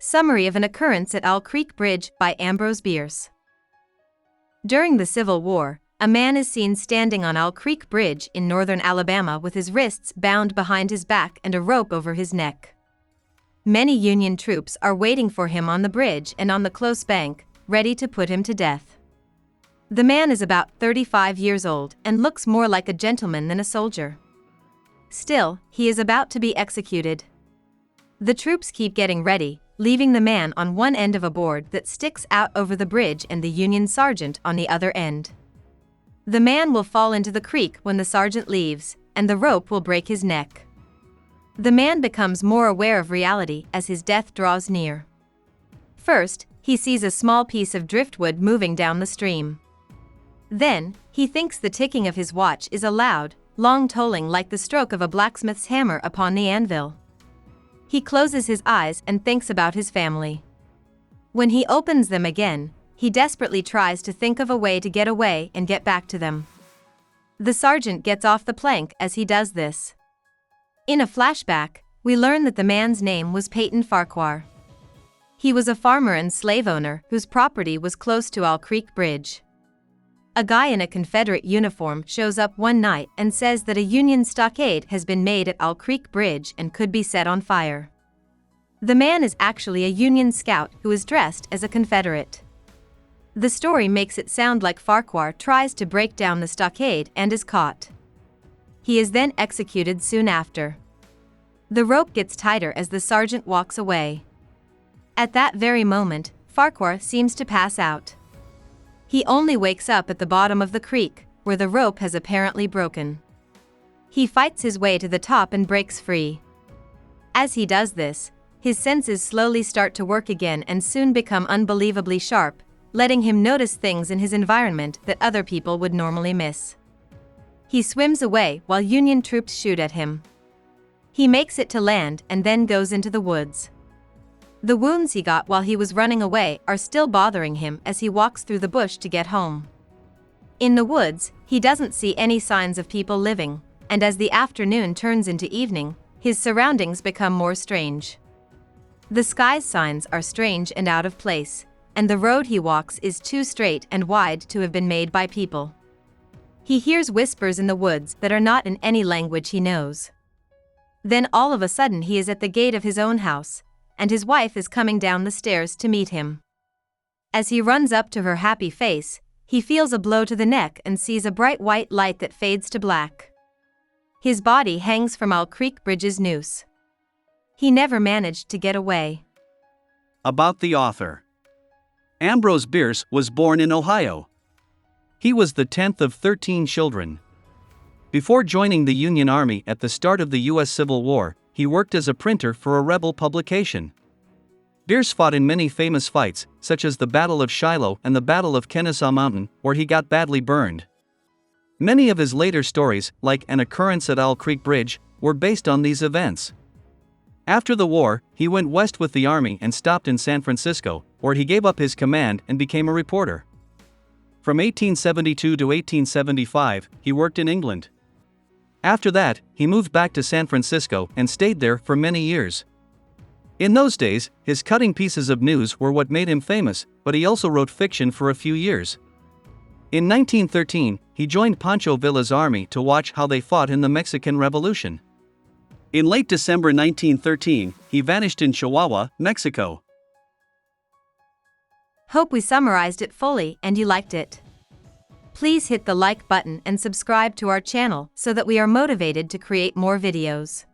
Summary of an occurrence at Owl Creek Bridge by Ambrose Bierce. During the Civil War, a man is seen standing on Owl Creek Bridge in northern Alabama with his wrists bound behind his back and a rope over his neck. Many Union troops are waiting for him on the bridge and on the close bank, ready to put him to death. The man is about 35 years old and looks more like a gentleman than a soldier. Still, he is about to be executed. The troops keep getting ready, leaving the man on one end of a board that sticks out over the bridge and the Union sergeant on the other end. The man will fall into the creek when the sergeant leaves, and the rope will break his neck. The man becomes more aware of reality as his death draws near. First, he sees a small piece of driftwood moving down the stream. Then, he thinks the ticking of his watch is a loud, long tolling like the stroke of a blacksmith's hammer upon the anvil. He closes his eyes and thinks about his family. When he opens them again, he desperately tries to think of a way to get away and get back to them. The sergeant gets off the plank as he does this. In a flashback, we learn that the man's name was Peyton Farquhar. He was a farmer and slave owner whose property was close to Owl Creek Bridge. A guy in a Confederate uniform shows up one night and says that a Union stockade has been made at Owl Creek Bridge and could be set on fire. The man is actually a Union scout who is dressed as a Confederate. The story makes it sound like Farquhar tries to break down the stockade and is caught. He is then executed soon after. The rope gets tighter as the sergeant walks away. At that very moment, Farquhar seems to pass out. He only wakes up at the bottom of the creek, where the rope has apparently broken. He fights his way to the top and breaks free. As he does this, his senses slowly start to work again and soon become unbelievably sharp, letting him notice things in his environment that other people would normally miss. He swims away while Union troops shoot at him. He makes it to land and then goes into the woods. The wounds he got while he was running away are still bothering him as he walks through the bush to get home. In the woods, he doesn't see any signs of people living, and as the afternoon turns into evening, his surroundings become more strange. The sky's signs are strange and out of place, and the road he walks is too straight and wide to have been made by people. He hears whispers in the woods that are not in any language he knows. Then all of a sudden he is at the gate of his own house, and his wife is coming down the stairs to meet him. As he runs up to her happy face, he feels a blow to the neck and sees a bright white light that fades to black. His body hangs from Owl Creek Bridge's noose. He never managed to get away. About the author. Ambrose Bierce was born in Ohio. He was the 10th of 13 children. Before joining the Union Army at the start of the U.S. Civil War, he worked as a printer for a rebel publication. Bierce fought in many famous fights, such as the Battle of Shiloh and the Battle of Kennesaw Mountain, where he got badly burned. Many of his later stories, like An Occurrence at Owl Creek Bridge, were based on these events. After the war, he went west with the army and stopped in San Francisco, where he gave up his command and became a reporter. From 1872 to 1875, he worked in England. After that, he moved back to San Francisco and stayed there for many years. In those days, his cutting pieces of news were what made him famous, but he also wrote fiction for a few years. In 1913, he joined Pancho Villa's army to watch how they fought in the Mexican Revolution. In late December 1913, he vanished in Chihuahua, Mexico. Hope we summarized it fully and you liked it. Please hit the like button and subscribe to our channel so that we are motivated to create more videos.